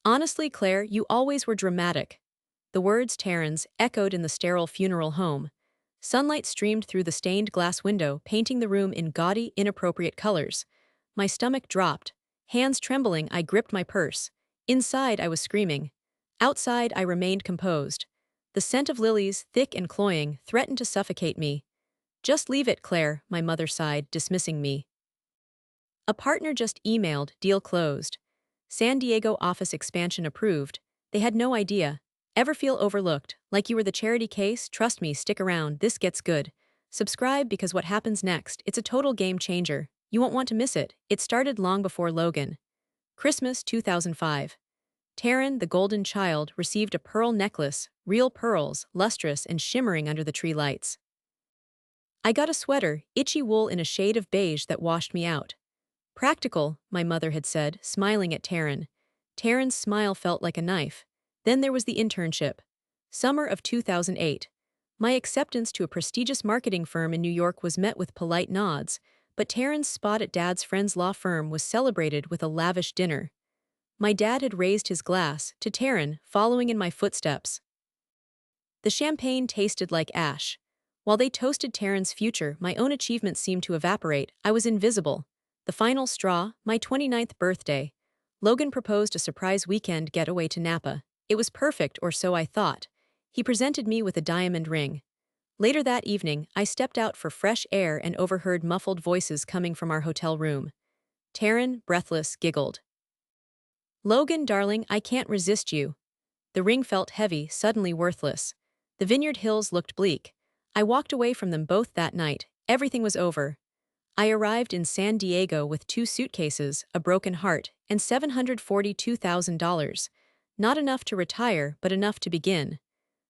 Honestly, Claire, you always were dramatic. The words Terrans echoed in the sterile funeral home. Sunlight streamed through the stained glass window, painting the room in gaudy, inappropriate colors. My stomach dropped. Hands trembling, I gripped my purse. Inside, I was screaming. Outside, I remained composed. The scent of lilies, thick and cloying, threatened to suffocate me. Just leave it, Claire, my mother sighed, dismissing me. A partner just emailed, deal closed. San Diego office expansion approved. They had no idea. Ever feel overlooked, like you were the charity case? Trust me, stick around, this gets good. Subscribe because what happens next, it's a total game changer. You won't want to miss it. It started long before Logan. Christmas 2005. Taryn, the golden child, received a pearl necklace, real pearls, lustrous and shimmering under the tree lights. I got a sweater, itchy wool in a shade of beige that washed me out. Practical, my mother had said, smiling at Taryn. Taryn's smile felt like a knife. Then there was the internship. Summer of 2008. My acceptance to a prestigious marketing firm in New York was met with polite nods, but Taryn's spot at Dad's friend's law firm was celebrated with a lavish dinner. My dad had raised his glass to Taryn, following in my footsteps. The champagne tasted like ash. While they toasted Taryn's future, my own achievements seemed to evaporate. I was invisible. The final straw, my 29th birthday. Logan proposed a surprise weekend getaway to Napa. It was perfect, or so I thought. He presented me with a diamond ring. Later that evening, I stepped out for fresh air and overheard muffled voices coming from our hotel room. Taryn, breathless, giggled. "Logan, darling, I can't resist you." The ring felt heavy, suddenly worthless. The Vineyard Hills looked bleak. I walked away from them both that night. Everything was over. I arrived in San Diego with 2 suitcases, a broken heart, and $742,000. Not enough to retire, but enough to begin.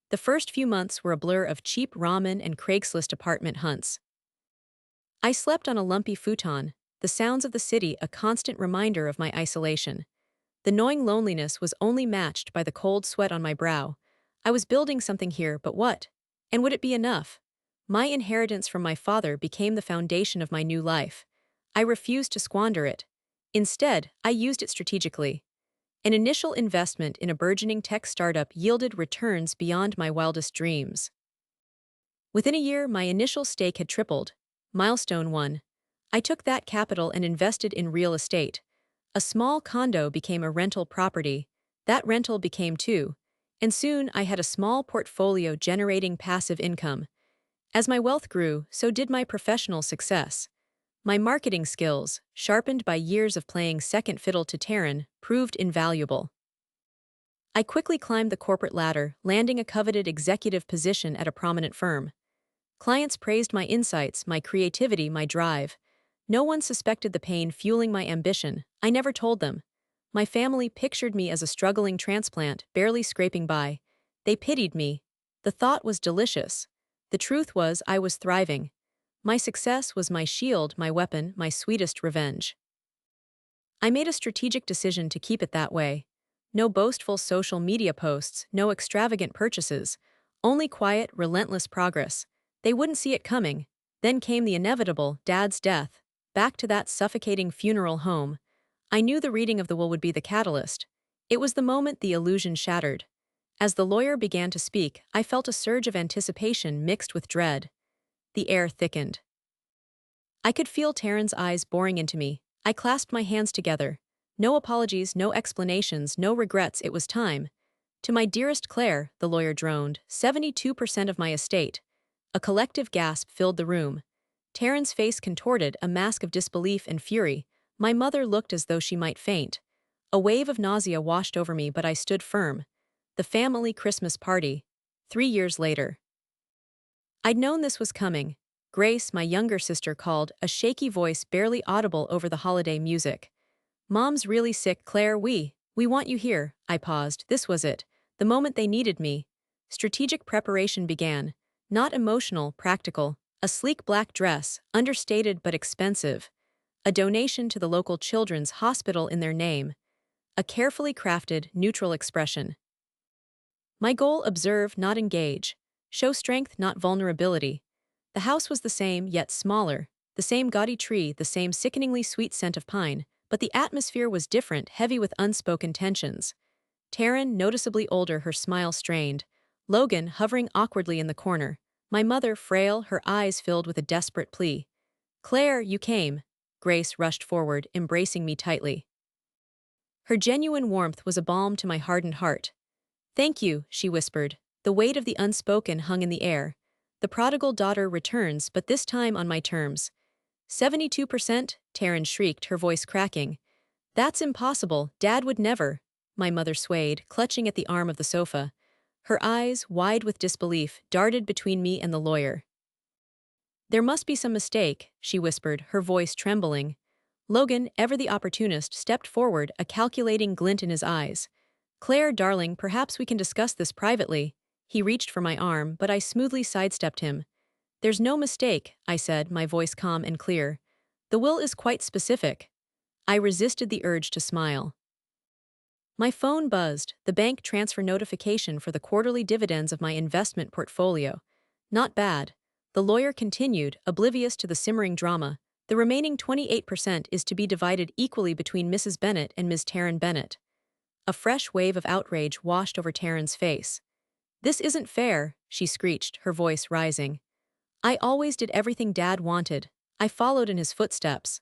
The first few months were a blur of cheap ramen and Craigslist apartment hunts. I slept on a lumpy futon, the sounds of the city a constant reminder of my isolation. The gnawing loneliness was only matched by the cold sweat on my brow. I was building something here, but what? And would it be enough? My inheritance from my father became the foundation of my new life. I refused to squander it. Instead, I used it strategically. An initial investment in a burgeoning tech startup yielded returns beyond my wildest dreams. Within a year, my initial stake had tripled. Milestone 1. I took that capital and invested in real estate. A small condo became a rental property. That rental became 2. And soon I had a small portfolio generating passive income. As my wealth grew, so did my professional success. My marketing skills, sharpened by years of playing second fiddle to Taryn, proved invaluable. I quickly climbed the corporate ladder, landing a coveted executive position at a prominent firm. Clients praised my insights, my creativity, my drive. No one suspected the pain fueling my ambition. I never told them. My family pictured me as a struggling transplant, barely scraping by. They pitied me. The thought was delicious. The truth was I was thriving. My success was my shield, my weapon, my sweetest revenge. I made a strategic decision to keep it that way. No boastful social media posts, no extravagant purchases, only quiet, relentless progress. They wouldn't see it coming. Then came the inevitable, Dad's death. Back to that suffocating funeral home. I knew the reading of the will would be the catalyst. It was the moment the illusion shattered. As the lawyer began to speak, I felt a surge of anticipation mixed with dread. The air thickened. I could feel Taryn's eyes boring into me. I clasped my hands together. No apologies, no explanations, no regrets, it was time. "To my dearest Claire," the lawyer droned, "72% of my estate." A collective gasp filled the room. Taryn's face contorted, a mask of disbelief and fury. My mother looked as though she might faint. A wave of nausea washed over me, but I stood firm. The family Christmas party. 3 years later. I'd known this was coming. Grace, my younger sister, called, a shaky voice barely audible over the holiday music. "Mom's really sick, Claire, we want you here." I paused. This was it. The moment they needed me. Strategic preparation began. Not emotional, practical. A sleek black dress, understated but expensive. A donation to the local children's hospital in their name. A carefully crafted, neutral expression. My goal: observe, not engage. Show strength, not vulnerability. The house was the same, yet smaller. The same gaudy tree, the same sickeningly sweet scent of pine, but the atmosphere was different, heavy with unspoken tensions. Taryn, noticeably older, her smile strained. Logan, hovering awkwardly in the corner. My mother, frail, her eyes filled with a desperate plea. Claire, you came. Grace rushed forward, embracing me tightly. Her genuine warmth was a balm to my hardened heart. Thank you, she whispered. The weight of the unspoken hung in the air. The prodigal daughter returns, but this time on my terms. 72%? Taryn shrieked, her voice cracking. That's impossible, Dad would never. My mother swayed, clutching at the arm of the sofa. Her eyes, wide with disbelief, darted between me and the lawyer. There must be some mistake, she whispered, her voice trembling. Logan, ever the opportunist, stepped forward, a calculating glint in his eyes. Claire, darling, perhaps we can discuss this privately. He reached for my arm, but I smoothly sidestepped him. There's no mistake, I said, my voice calm and clear. The will is quite specific. I resisted the urge to smile. My phone buzzed, the bank transfer notification for the quarterly dividends of my investment portfolio. Not bad. The lawyer continued, oblivious to the simmering drama. The remaining 28% is to be divided equally between Mrs. Bennett and Ms. Taryn Bennett. A fresh wave of outrage washed over Taryn's face. This isn't fair, she screeched, her voice rising. I always did everything Dad wanted. I followed in his footsteps.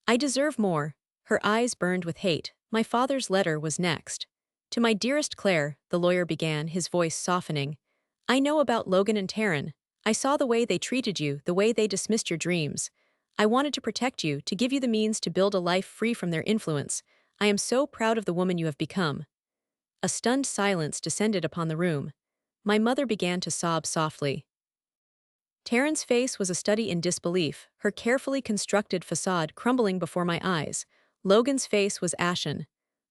I deserve more. Her eyes burned with hate. My father's letter was next. To my dearest Claire, the lawyer began, his voice softening. I know about Logan and Taryn. I saw the way they treated you, the way they dismissed your dreams. I wanted to protect you, to give you the means to build a life free from their influence. I am so proud of the woman you have become. A stunned silence descended upon the room. My mother began to sob softly. Taryn's face was a study in disbelief, her carefully constructed facade crumbling before my eyes. Logan's face was ashen.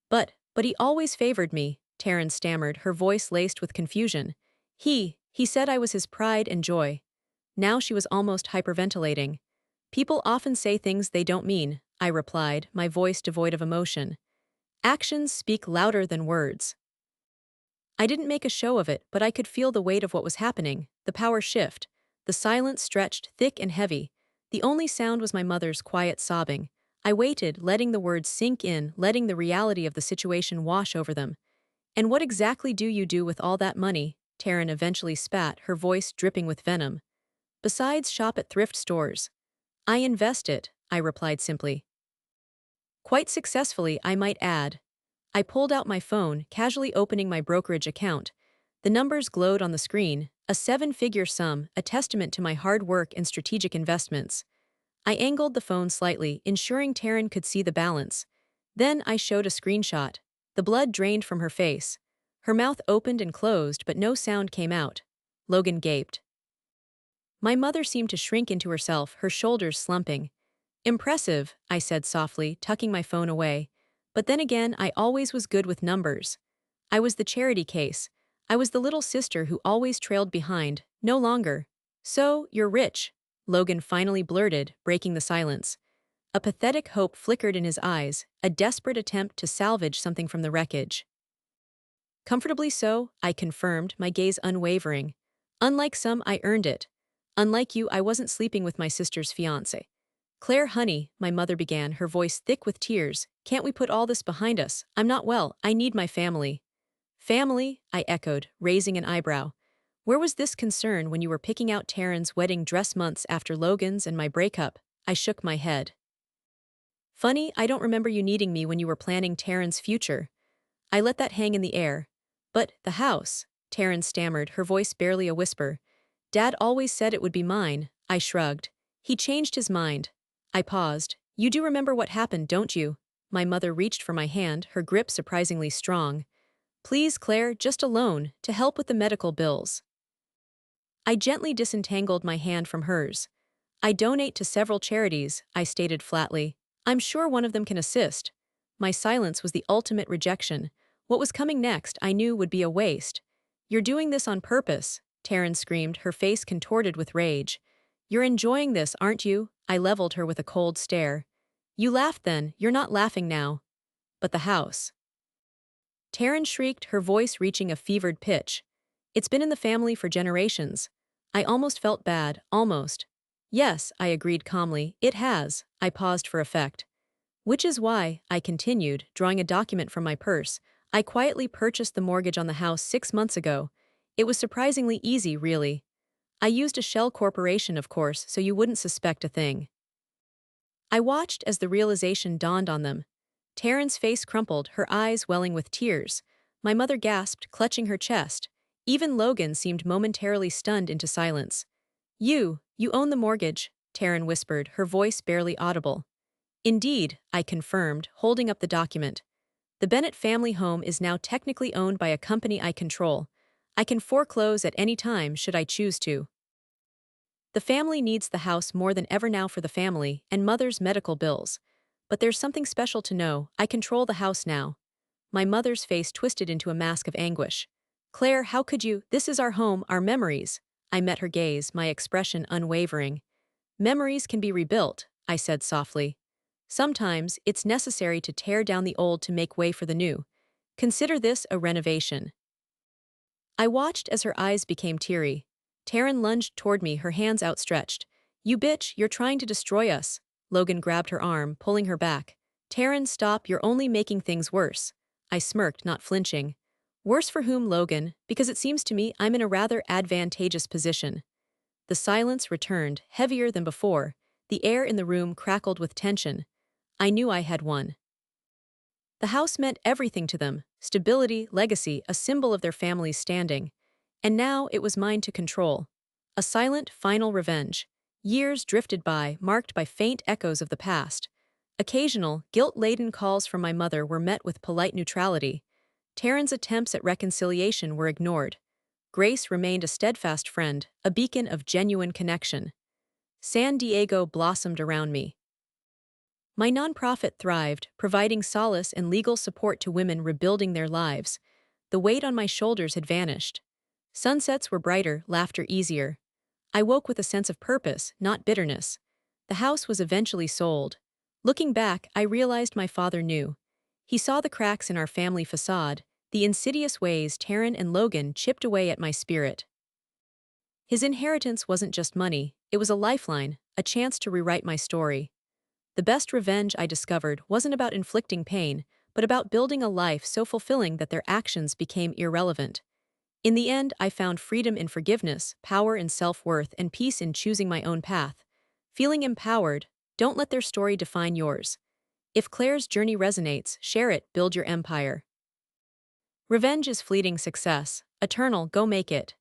But he always favored me, Taryn stammered, her voice laced with confusion. He said I was his pride and joy. Now she was almost hyperventilating. People often say things they don't mean, I replied, my voice devoid of emotion. Actions speak louder than words. I didn't make a show of it, but I could feel the weight of what was happening, the power shift. The silence stretched thick and heavy. The only sound was my mother's quiet sobbing. I waited, letting the words sink in, letting the reality of the situation wash over them. And what exactly do you do with all that money? Taryn eventually spat, her voice dripping with venom. Besides shop at thrift stores. I invest it, I replied simply. Quite successfully, I might add. I pulled out my phone, casually opening my brokerage account. The numbers glowed on the screen, a 7-figure sum, a testament to my hard work and strategic investments. I angled the phone slightly, ensuring Taryn could see the balance. Then I showed a screenshot. The blood drained from her face. Her mouth opened and closed, but no sound came out. Logan gaped. My mother seemed to shrink into herself, her shoulders slumping. Impressive, I said softly, tucking my phone away. But then again, I always was good with numbers. I was the charity case. I was the little sister who always trailed behind, no longer. So, you're rich, Logan finally blurted, breaking the silence. A pathetic hope flickered in his eyes, a desperate attempt to salvage something from the wreckage. Comfortably so, I confirmed, my gaze unwavering. Unlike some, I earned it. Unlike you, I wasn't sleeping with my sister's fiancé. Claire, honey, my mother began, her voice thick with tears. Can't we put all this behind us? I'm not well, I need my family. Family? I echoed, raising an eyebrow. Where was this concern when you were picking out Taryn's wedding dress months after Logan's and my breakup? I shook my head. Funny, I don't remember you needing me when you were planning Taryn's future. I let that hang in the air. But, the house, Taryn stammered, her voice barely a whisper. Dad always said it would be mine, I shrugged. He changed his mind. I paused. You do remember what happened, don't you? My mother reached for my hand, her grip surprisingly strong. Please, Claire, just a loan, to help with the medical bills. I gently disentangled my hand from hers. I donate to several charities, I stated flatly. I'm sure one of them can assist. My silence was the ultimate rejection. What was coming next, I knew, would be a waste. You're doing this on purpose, Taryn screamed, her face contorted with rage. You're enjoying this, aren't you? I leveled her with a cold stare. You laughed then, you're not laughing now. But the house. Taryn shrieked, her voice reaching a fevered pitch. It's been in the family for generations. I almost felt bad, almost. Yes, I agreed calmly, it has. I paused for effect. Which is why, I continued, drawing a document from my purse, I quietly purchased the mortgage on the house 6 months ago. It was surprisingly easy, really. I used a shell corporation, of course, so you wouldn't suspect a thing. I watched as the realization dawned on them. Taryn's face crumpled, her eyes welling with tears. My mother gasped, clutching her chest. Even Logan seemed momentarily stunned into silence. You own the mortgage, Taryn whispered, her voice barely audible. Indeed, I confirmed, holding up the document. The Bennett family home is now technically owned by a company I control. I can foreclose at any time should I choose to. The family needs the house more than ever now for the family and mother's medical bills. But there's something special to know. I control the house now. My mother's face twisted into a mask of anguish. Claire, how could you? This is our home, our memories. I met her gaze, my expression unwavering. Memories can be rebuilt, I said softly. Sometimes it's necessary to tear down the old to make way for the new. Consider this a renovation. I watched as her eyes became teary. Taryn lunged toward me, her hands outstretched. You bitch, you're trying to destroy us. Logan grabbed her arm, pulling her back. Taryn, stop, you're only making things worse. I smirked, not flinching. Worse for whom, Logan? Because it seems to me I'm in a rather advantageous position. The silence returned, heavier than before. The air in the room crackled with tension. I knew I had won. The house meant everything to them, stability, legacy, a symbol of their family's standing. And now it was mine to control. A silent, final revenge. Years drifted by, marked by faint echoes of the past. Occasional, guilt-laden calls from my mother were met with polite neutrality. Taryn's attempts at reconciliation were ignored. Grace remained a steadfast friend, a beacon of genuine connection. San Diego blossomed around me. My nonprofit thrived, providing solace and legal support to women rebuilding their lives. The weight on my shoulders had vanished. Sunsets were brighter, laughter easier. I woke with a sense of purpose, not bitterness. The house was eventually sold. Looking back, I realized my father knew. He saw the cracks in our family facade, the insidious ways Taryn and Logan chipped away at my spirit. His inheritance wasn't just money, it was a lifeline, a chance to rewrite my story. The best revenge, I discovered, wasn't about inflicting pain, but about building a life so fulfilling that their actions became irrelevant. In the end, I found freedom in forgiveness, power in self-worth, and peace in choosing my own path. Feeling empowered, don't let their story define yours. If Claire's journey resonates, share it, build your empire. Revenge is fleeting, success eternal, go make it.